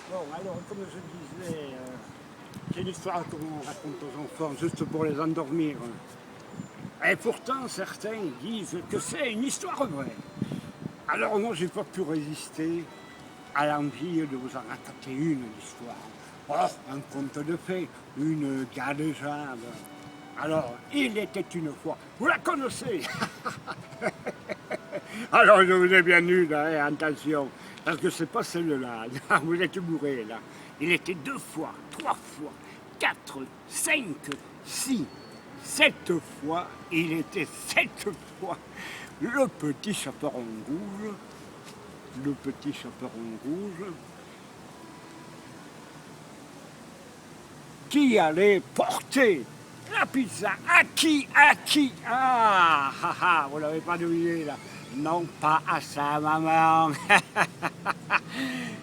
Bon, alors, comme je disais, c'est une histoire qu'on raconte aux enfants, juste pour les endormir. Et pourtant, certains disent que c'est une histoire vraie. Alors moi, j'ai pas pu résister à l'envie de vous en raconter une histoire. Oh, un conte de fées, une galéjade. Alors, il était une fois, vous la connaissez. Alors, je vous ai bien eu, là, hein, attention, parce que c'est pas celle-là, vous êtes bourré, là. Il était 2 fois, 3 fois, 4, 5, 6, 7 fois, il était 7 fois le petit chaperon rouge, le petit chaperon rouge, qui allait porter la pizza. À qui? Ah, ah, ah, vous l'avez pas deviné, là. Non, pas à sa maman.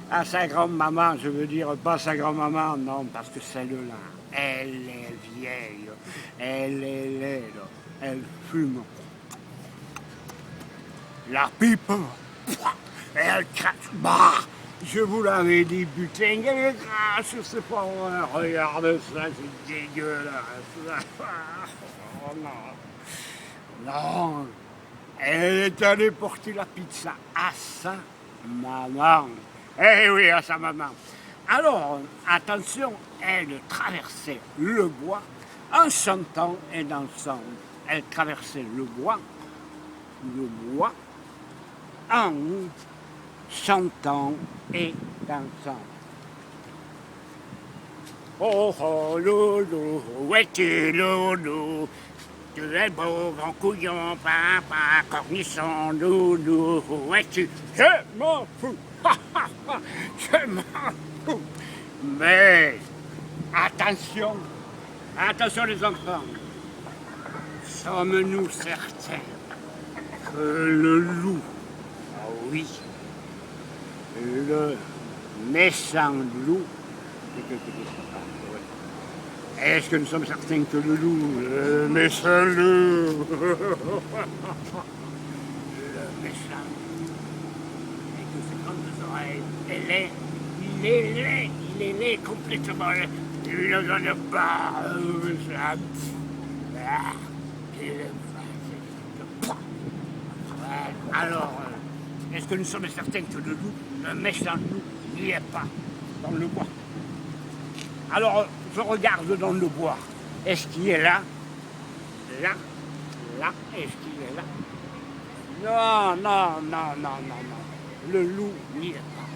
À sa grand-maman, je veux dire, pas sa grand-maman, non, parce que celle-là, elle est vieille, elle est laide, elle fume la pipe, et elle crache. Bah, je vous l'avais dit, putain, elle crache, c'est pas vrai, regarde ça, c'est dégueulasse. Oh non, non, elle est allée porter la pizza à sa maman. Eh oui, à sa maman. Alors, attention, elle traversait le bois en chantant et dansant. Elle traversait le bois en chantant et dansant. Oh, oh, loulou, où es-tu, loulou? Tu es beau, grand couillon, papa, cornichon, loulou, où es-tu? Je m'en fous, je m'en fous. Mais, attention, attention les enfants, sommes-nous certains que le loup, ah oui, le méchant loup, est-ce que nous sommes certains que le loup, le méchant loup, le méchant, et que ses grandes oreilles, il est laid complètement, il ne donne pas, alors, est-ce que nous sommes certains que le loup, le méchant loup, n'y est pas dans le bois? Alors, je regarde dans le bois. Est-ce qu'il est là? Là? Là? Est-ce qu'il est là? Non, non, non, non, non, non. Le loup n'y est pas.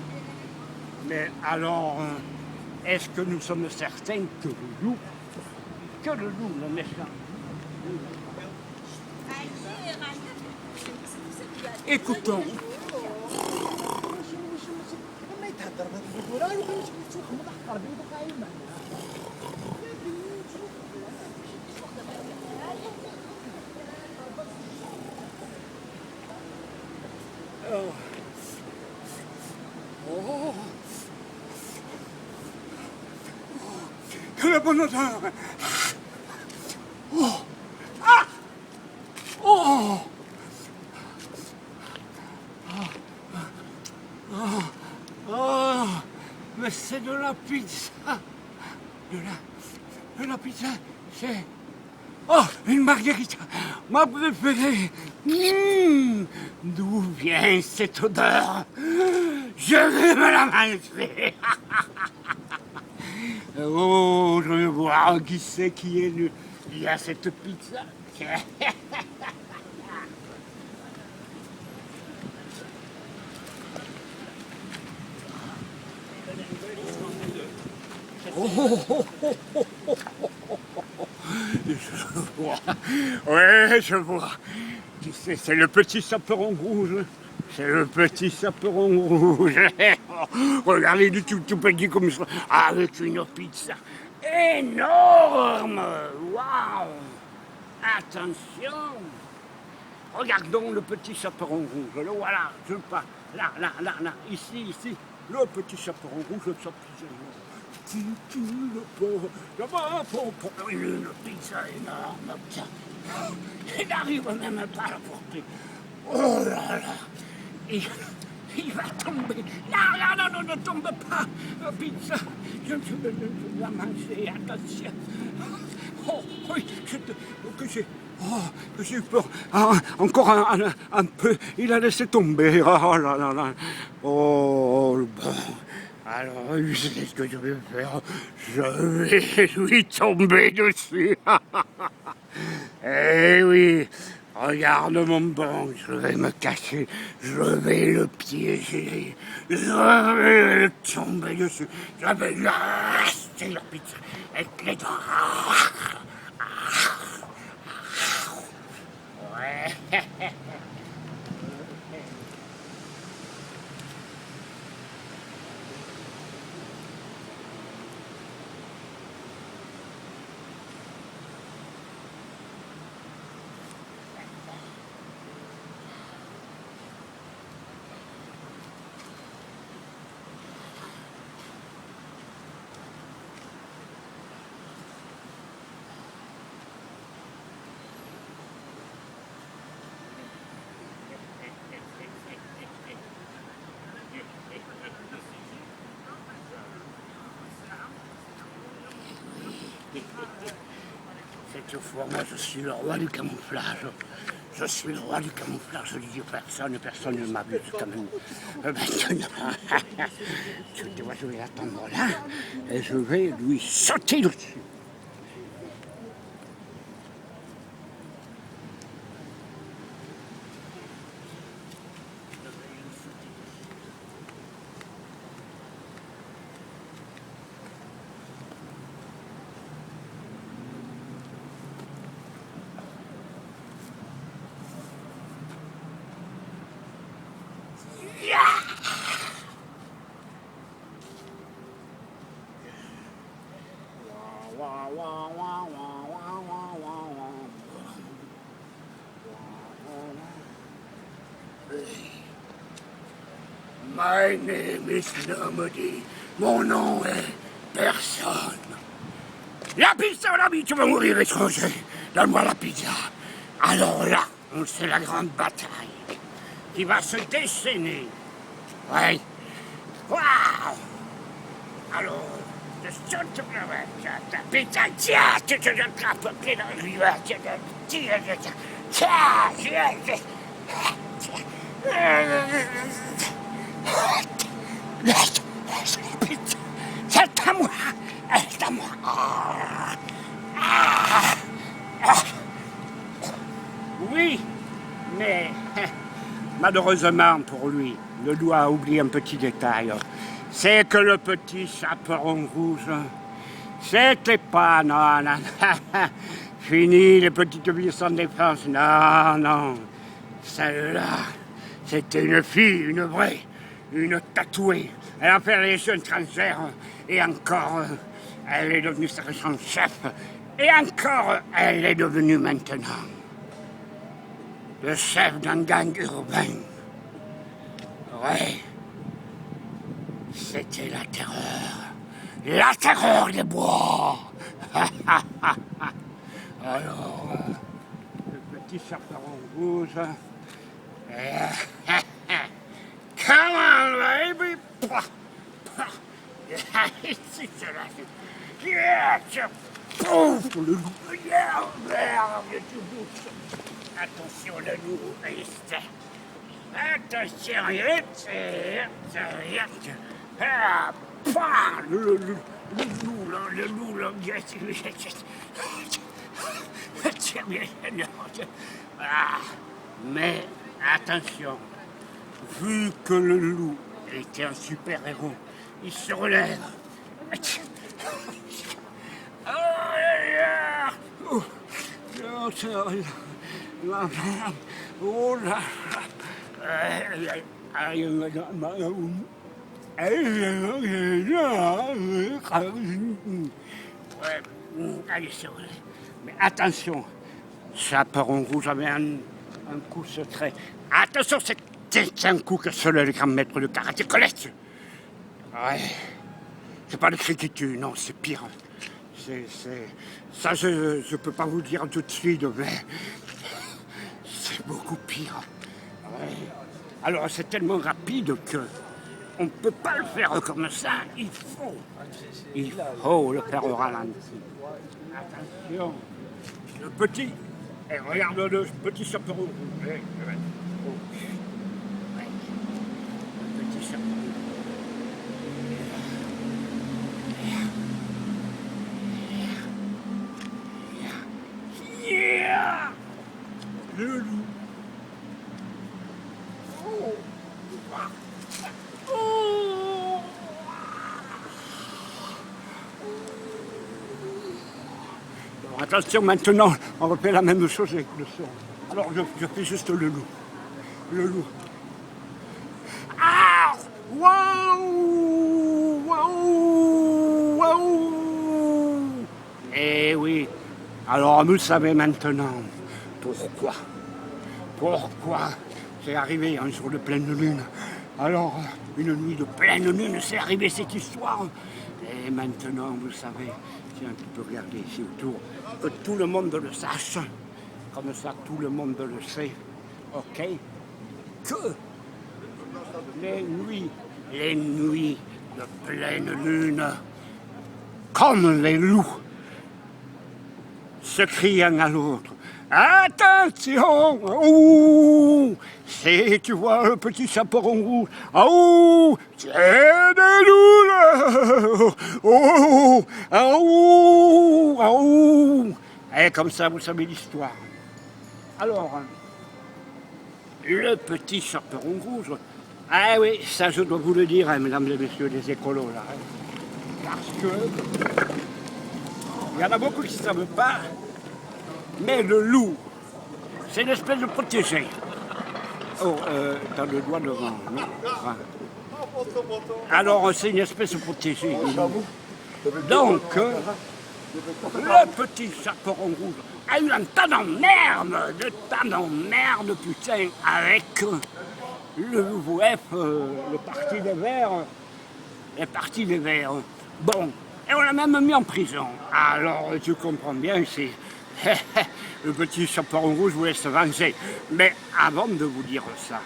Mais alors, est-ce que nous sommes certains que le loup, le méchant, écoutons. Oh. Le bon odeur. Oh. Ah. Oh. Oh. Mais c'est de la pizza. De la pizza. C'est... Oh, une margherita, ma préférée. D'où vient cette odeur? Je vais me la manger. Oh, je vais voir qui c'est qui est nu. Il y a cette pizza. Je vois. Ouais, je vois. Tu sais, c'est le petit chaperon rouge. C'est le petit chaperon rouge. Regardez, du tout petit comme ça, avec une pizza énorme. Waouh! Attention! Regardons le petit chaperon rouge. Le voilà, je le pas. Là, ici. Le petit chaperon rouge, le chaperon. Le pauvre, une pizza énorme. Il n'arrive même pas à la porter. Oh là là, il va tomber. Non, ne tombe pas. Pizza, je vais la manger, attention. Oh, oui, que j'ai eu peur. Ah, encore un peu, il a laissé tomber. Oh là là là. Oh, bon. Alors, je sais ce que je vais faire. Je vais lui tomber dessus. Eh oui, regarde mon banc, je vais me cacher, je vais le piéger, je vais le tomber dessus, je vais lui arracher la pizza avec les dents. Ouais. Cette fois, moi, je suis le roi du camouflage. Je suis le roi du camouflage, je ne dis personne, personne ne m'abuse quand même. Maintenant, tu vois, je vais attendre là et je vais lui sauter dessus. My name is nobody. Mon nom est personne. La pizza, l'ami, tu vas mourir étranger. Donne-moi la pizza. Alors là, c'est la grande bataille qui va se déchaîner. Oui. Waouh! Alors, je saute sur la pizza. Tiens, tu te attrapes au pied dans le rivière. Tiens, c'est à moi, c'est à moi. Oui, mais malheureusement pour lui, le loup a oublié un petit détail. C'est que le petit chaperon rouge, c'était pas, non, fini les petites filles sans défense, non, celle-là, c'était une fille, une vraie, une tatouée. Elle a fait les jeunes étrangères et encore, elle est devenue sergent-chef et encore, elle est devenue maintenant le chef d'un gang urbain. Ouais, c'était la terreur des bois. Alors, le petit chaperon rouge. Come on, baby! C'est là. Pouf, le loup. Merde, tu bouges. Attention, le loup, reste. Attention, le loup, mais attention, vu que le loup était un super-héros, il se relève. Oh là ouais, allez, c'est vrai. Mais attention, chaperon rouge avait un coup secret. Attention, c'est un coup que seul les grands maîtres de karaté connaissent. Ouais, c'est pas le cri qui tue, non, c'est pire. Ça, je peux pas vous dire tout de suite, mais c'est beaucoup pire. Ouais. Alors, c'est tellement rapide que On ne peut pas le faire comme ça, il faut le faire au ralenti. Attention, le petit, et regarde le petit chaperon rouge. Ouais. Le petit chaperon rouge. Yeah! Le loup. Alors, attention, maintenant, on refait la même chose avec le son. Alors, je fais juste le loup. Le loup. Ah! Waouh! Waouh! Waouh! Eh oui. Alors, vous savez maintenant pourquoi. Pourquoi c'est arrivé un jour de pleine lune. Alors, une nuit de pleine lune, c'est arrivé cette histoire. Et maintenant, vous savez, tiens, tu peux regarder ici autour, que tout le monde le sache. Comme ça, tout le monde le sait. OK? Que les nuits de pleine lune, comme les loups, se crient un à l'autre. Attention! Oh! Si tu vois le petit chaperon rouge, oh! C'est des loups là! Oh! Oh! Oh! Et comme ça, vous savez l'histoire. Alors, le petit chaperon rouge, ah oui, ça je dois vous le dire, hein, mesdames et messieurs les écolos là. Hein, parce que il y en a beaucoup qui ne savent pas. Mais le loup, c'est une espèce de protégé. Oh, t'as le doigt devant, non? Ah. Alors, c'est une espèce de protégé. Donc, le petit chaperon rouge a eu un tas d'emmerde, putain, avec le WF, le parti des Verts, les partis des Verts. Bon, et on l'a même mis en prison. Alors, tu comprends bien, c'est... Le petit chaperon rouge voulait se venger. Mais avant de vous dire ça,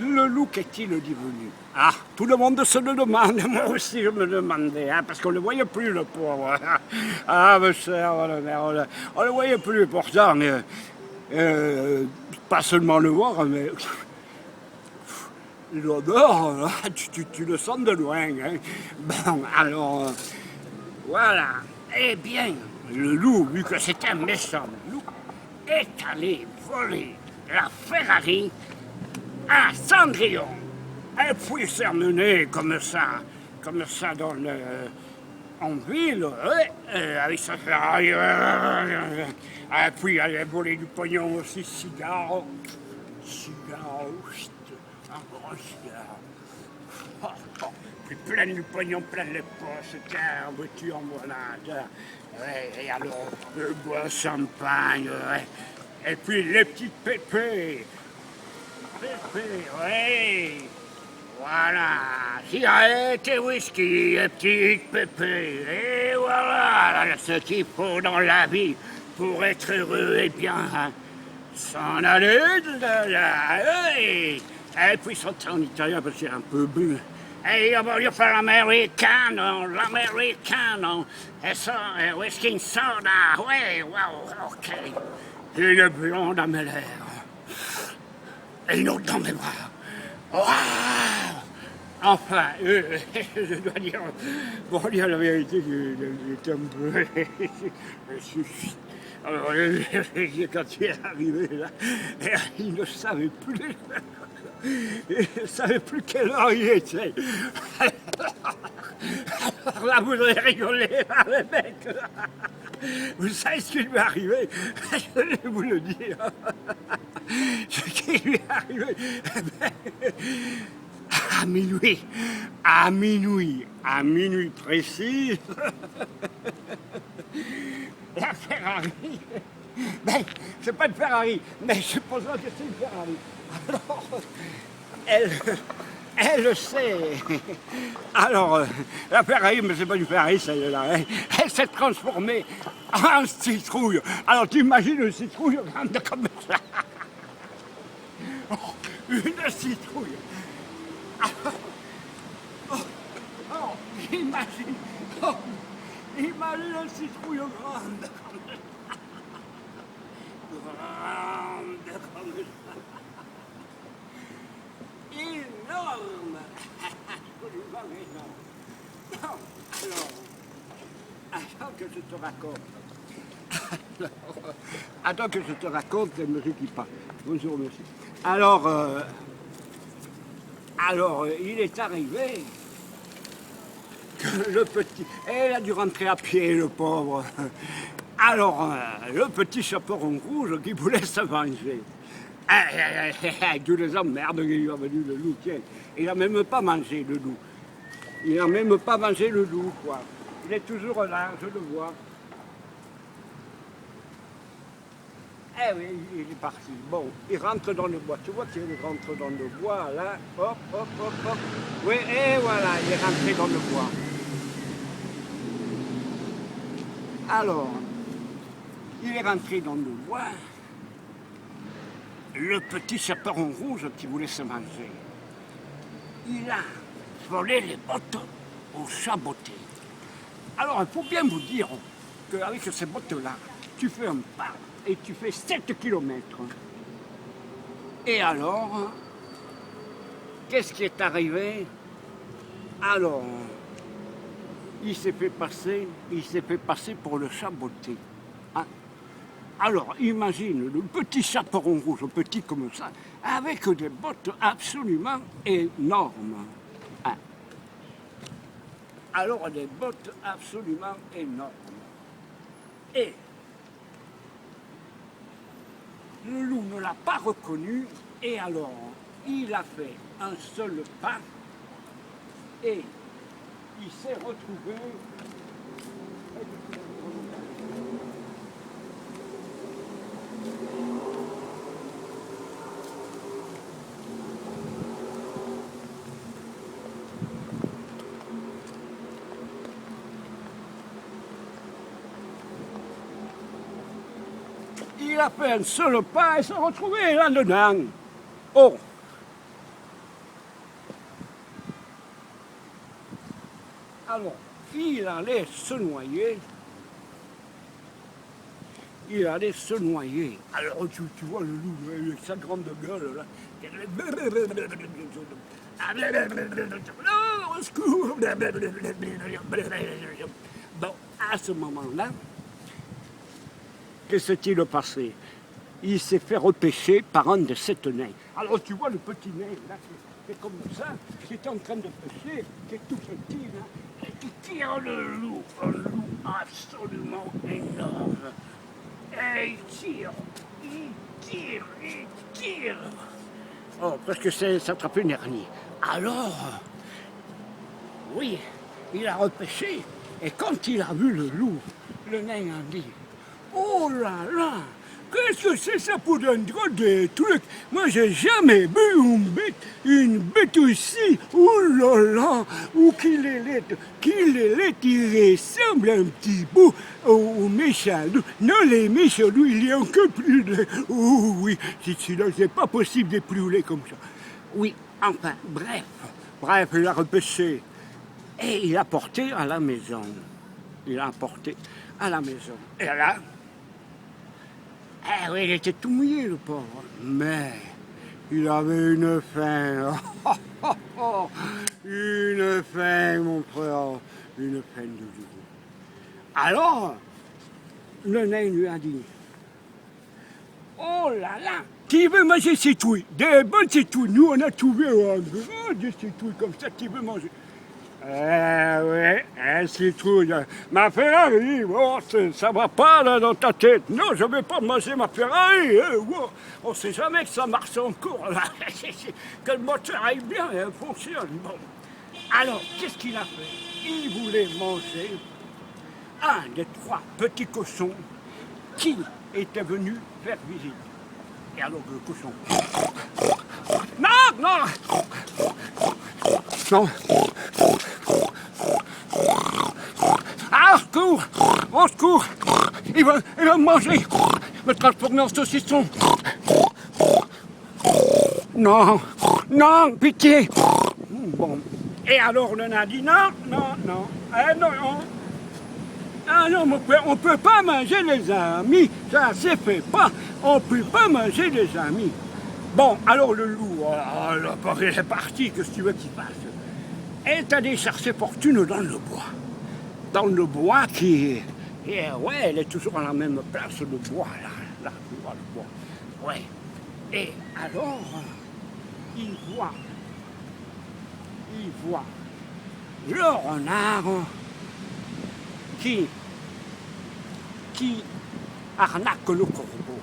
le loup qu'est-il devenu? Ah, tout le monde se le demande, moi aussi je me demandais, hein, parce qu'on ne le voyait plus, le pauvre. Ah, ma chère, on ne le voyait plus, pourtant, pas seulement le voir, mais l'odeur, tu le sens de loin. Hein. Bon, alors, voilà, eh bien, le loup, vu que c'était un méchant loup, est allé voler la Ferrari à Cendrillon. Et puis s'est emmené comme ça en ville, avec sa Ferrari. Et puis elle a volé du pognon aussi, cigare, un gros cigare. Puis plein du pognon, plein les poches, tiens, veux-tu en voilà. Ouais, et alors, le bois champagne, ouais. Et puis les petites pépées. Ouais. Voilà, cigarette et whisky, les petites pépées. Et voilà, ce qu'il faut dans la vie pour être heureux et bien. Hein. S'en aller de là. Et puis sauter en italien parce qu'il est un peu bu. Et il va faire l'americano, et ça, whisky and soda, ouais, wow, ok. Une blonde à mes lèvres, et une autre dans mes bras. Wow. Enfin, je dois dire, pour dire la vérité, j'étais un peu... Alors, quand il est arrivé là, il ne savait plus... Il ne savait plus quelle heure il était. Alors là, vous allez rigoler, là, les mecs. Vous savez ce qui lui est arrivé? Je vais vous le dire. Ce qui lui est arrivé, à minuit précis, la Ferrari, ben, c'est pas une Ferrari, mais je suppose que c'est une Ferrari. Alors, elle sait. Alors, la Ferrari, mais c'est pas une Ferrari, celle-là. Hein. Elle s'est transformée en citrouille. Alors, tu imagines une citrouille grande comme ça. Oh, une citrouille. Alors, Imagine, oh, imagine une citrouille grande comme ça. Énorme, absolument énorme. Non, attends que je te raconte. Attends que je te raconte, elle ne me rit pas. Bonjour monsieur. Alors, il est arrivé que le petit... Elle a dû rentrer à pied, le pauvre. Alors, le petit chaperon rouge qui voulait se manger. Tous les emmerdes qui lui a venu le loup, tiens. Il n'a même pas mangé le loup. Il n'a même pas mangé le loup, quoi. Il est toujours là, je le vois. Eh oui, il est parti. Bon, il rentre dans le bois. Tu vois qu'il rentre dans le bois, là. Hop, hop, hop, hop. Oui, et voilà, il est rentré dans le bois. Alors, il est rentré dans le bois. Le petit chaperon rouge qui voulait se manger, il a volé les bottes au chaboté. Alors, il faut bien vous dire qu'avec ces bottes-là, tu fais un pas et tu fais 7 kilomètres. Et alors, qu'est-ce qui est arrivé? Alors, il s'est fait passer pour le chaboté. Hein? Alors, imagine le petit chaperon rouge, petit comme ça, avec des bottes absolument énormes. Hein? Alors, des bottes absolument énormes. Et le loup ne l'a pas reconnu, et alors, il a fait un seul pas, et il s'est retrouvé... Il a fait un seul pas et s'est retrouvé là-dedans. Oh! Alors, il allait se noyer. Il allait se noyer. Alors, tu vois le loup avec sa grande gueule, là. Au secours! Bon, à ce moment-là, qu'est-ce qui s'est passé? Il s'est fait repêcher par un de ces nains. Alors tu vois le petit nain, là, qui est comme ça, qui est en train de pêcher, qui est tout petit, là, et qui tire le loup, un loup absolument énorme. Et il tire. Oh, parce que ça attrape une hernie. Alors, oui, il a repêché, et quand il a vu le loup, le nain a dit: oh là là, qu'est-ce que c'est ça pour un drôle de truc? Moi, j'ai jamais vu une bête aussi. Oh là là, ou qu'il est laid, il ressemble un petit peu au méchant loup. Non, les méchants loups, il est encore plus laid. Oh oui, sinon, c'est pas possible d'être plus laid comme ça. Oui, enfin, bref, il a repêché. Et il l'a porté à la maison. Et là, oui, il était tout mouillé, le pauvre. Mais il avait une faim. Une faim, mon frère. Une faim de loup. Alors, le nain lui a dit: oh là là, qui veut manger citrouilles? Des bonnes citrouilles. Nous, on a trouvé un grand de citrouilles comme ça, qui veut manger. Oui, un citrouille. Ma Ferrari, oh, ça va pas là dans ta tête. Non, je vais pas manger ma Ferrari. Oh, on sait jamais que ça marche encore là. Que le moteur aille bien et fonctionne. Bon. Alors, qu'est-ce qu'il a fait? Il voulait manger un des 3 petits cochons qui était venu faire visite. Et alors le cochon... Non! Ah, au secours! Il va me manger! Me transformer en saucisson! Non, pitié! Bon, Et alors le nain dit non, non, non, non, non. Ah non, on peut pas manger les amis, ça se fait pas, on peut pas manger les amis. Bon, alors le loup, il est parti, qu'est-ce que tu veux qu'il fasse? Elle est allée chercher fortune dans le bois. Dans le bois qui est... ouais, elle est toujours à la même place, le bois, là, tu vois, le bois. Ouais. Et alors, il voit le renard qui arnaque le corbeau.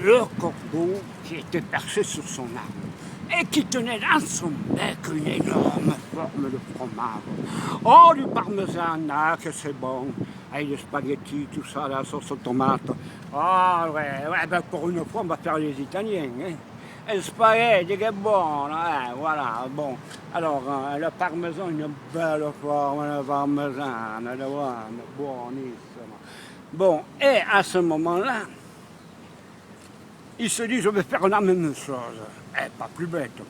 Le corbeau qui était perché sur son arbre et qui tenait dans son bec une énorme forme de fromage. Oh, du parmesan, ah, que c'est bon. Et les spaghettis, tout ça, la sauce aux tomates. Ah, ouais, ben pour une fois, on va faire les Italiens. Hein. Et le spaghetti, che bon, voilà, bon. Alors, le parmesan, une belle forme de parmesan, buonissimo. Bon, et à ce moment-là, il se dit, je vais faire la même chose. Pas plus bête.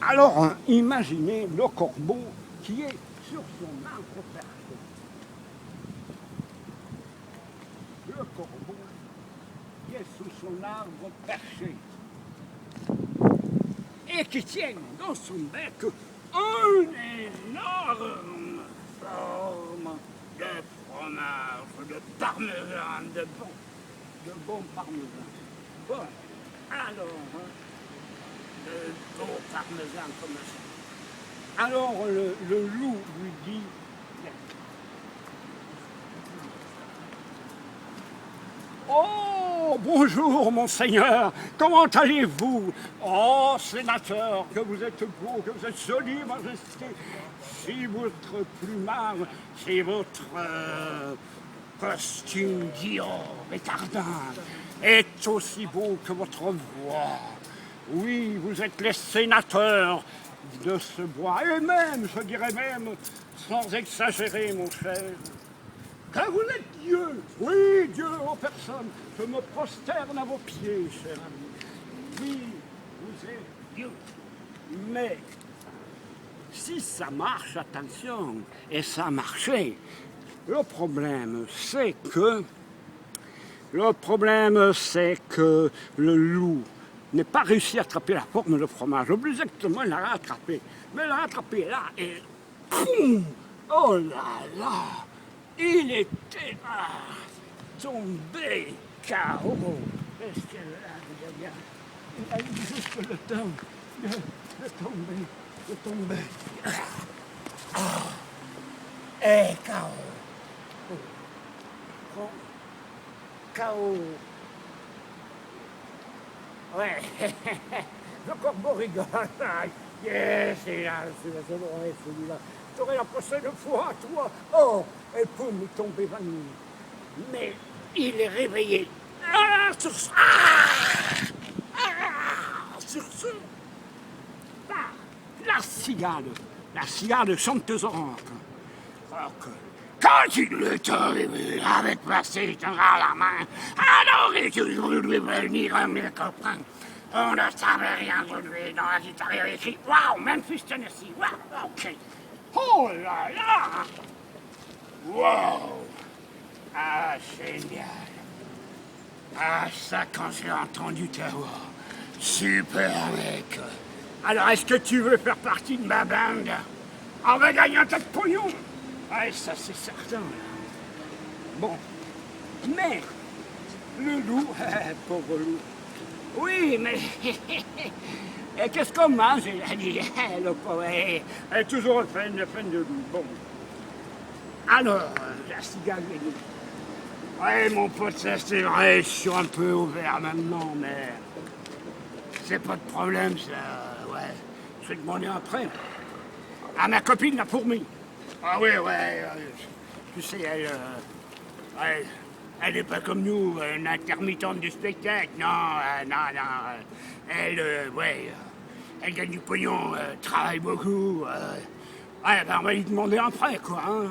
Alors, imaginez le corbeau qui est sur son arbre perché. Le corbeau qui est sous son arbre perché. Et qui tient dans son bec une énorme forme de fromage, de parmesan, de bon parmesan. Bon, alors, le beau parmesan comme ça. Alors le loup lui dit, oh, bonjour, monseigneur, comment allez-vous? Oh, sénateur, que vous êtes beau, que vous êtes joli, majesté. Si votre plumage, si votre costume Dior écardin est aussi beau que votre voix. Oui, vous êtes les sénateurs de ce bois, et même, je dirais même, sans exagérer, mon cher, car vous êtes Dieu, oui, Dieu en personne. Je me prosterne à vos pieds, cher ami. Oui, vous êtes Dieu. Mais si ça marche, attention, et ça a marché, le problème, c'est que le loup n'est pas réussi à attraper la forme de fromage. Le plus exactement, il l'a rattrapé. Mais il l'a rattrapé là, et poum! Oh là là! Il était tombé KO. Est-ce que là, il a eu juste le temps de tomber. Et KO. KO. Ouais. Le corbeau rigole. Yes, c'est là, celui-là. T'aurais la prochaine fois, toi. Oh, et poum, il tombe évanoui. Mais il est réveillé. Sur ce, la cigale chanteuse rock. Quand il est arrivé avec Placé, il tendra la main. Alors, il voulait venir me comprendre. On ne savait rien de lui dans la guitare. Il avait écrit waouh, Memphis, Tennessee. Waouh, ok. Oh là là! Wow! Ah, génial! Ah, ça, quand j'ai entendu ta voix. Super, mec! Alors, est-ce que tu veux faire partie de ma bande? On va gagner un tas de pognon! Ouais, ça, c'est certain. Bon. Mais, le loup, pauvre loup. Oui, mais... Et qu'est-ce qu'on mange? Il a dit, le pauvre, elle est toujours fan de loup. Bon. Alors, la cigale lui dit, ouais, mon pote, ça c'est vrai, je suis un peu ouvert maintenant, mais c'est pas de problème, ça, ouais. Je vais demander après. À ma copine, la fourmi. Ah oui, ouais, tu sais, elle n'est pas comme nous, une intermittente du spectacle, non, elle, elle gagne du pognon, travaille beaucoup, ouais, ben on va lui demander après, quoi, hein,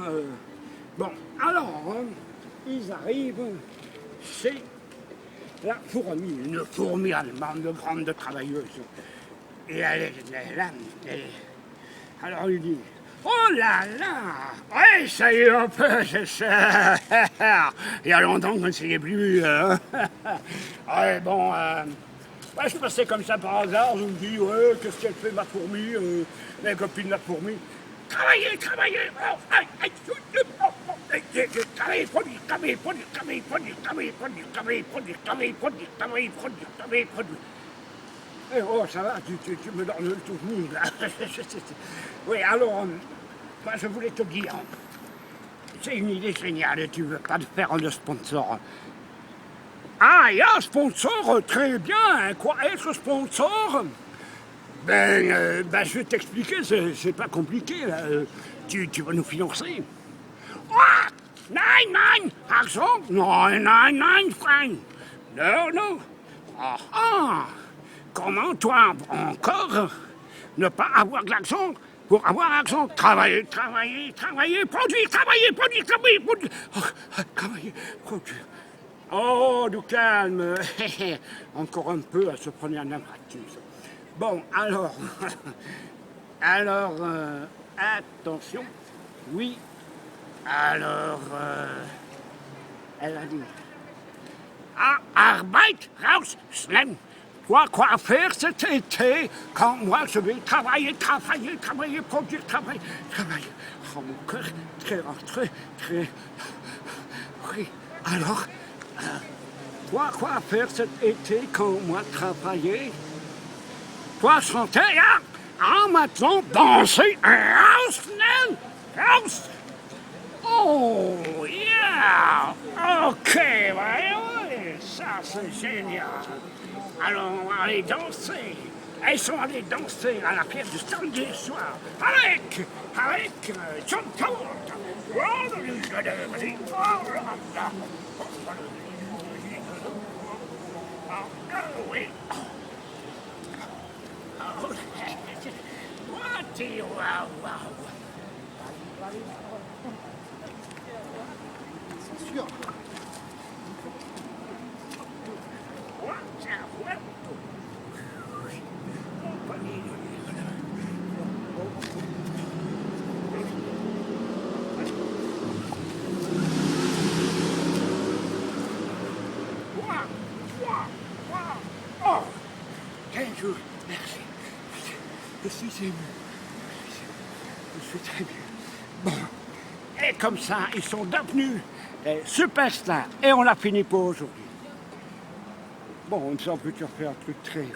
Bon, alors, ils arrivent chez la fourmi, une fourmi allemande, grande travailleuse, et elle est là, alors il dit, Oh là là! Ouais, ça y est, un peu, c'est ça. Il y a longtemps qu'on ne s'y est plus. Hein? Ouais, bon, ouais, je passais comme ça par hasard, je me dis, ouais, qu'est-ce qu'elle fait, ma fourmi, la copine de la fourmi? Travailler, travailler! Oh, aïe, aïe, travailler, produire, travailler, produire, travailler, produire, travailler, produire, travailler, produire, travailler, produire, travailler, produire, travailler, produire. Eh, oh, ça va, tu me donnes le souvenir, là. Oui, alors, moi, je voulais te dire, c'est une idée géniale, tu veux pas faire un sponsor. Ah, il y a un sponsor, très bien, quoi être sponsor? Ben, je vais t'expliquer, c'est pas compliqué, là. Tu vas nous financer. Ah, nein, nein, argent, nein, nein, nein, Frank. Non, non. Ah, ah. Comment toi encore ne pas avoir de l'argent pour avoir l'argent? Travailler, travailler, travailler, produire, travailler, produire, travailler, produire. Oh, travailler, produire. Oh, du calme. Encore un peu à se prendre un abratus. Bon, alors, alors, attention. Oui, alors, elle a dit. Ah, Arbeit raus, Slam. Quoi faire cet été quand moi je vais travailler, travailler, travailler, produire, travailler, travailler. Oh, mon cœur, très, oui, alors, quoi faire cet été quand moi travailler? Toi chanter, hein? Ah, maintenant, danser, house, house. Oh, yeah! Ok, ouais, ça c'est génial. Alors, on va aller danser. Elles sont allées danser à la pièce du samedi soir avec John Travolta. Oui. C'est sûr. Oh, 15 jours, merci. Je suis ému. Je suis très bien. Bon. Et comme ça, ils sont devenus des superstars. Et on l'a fini pour aujourd'hui. Bon, on peut faire un truc très...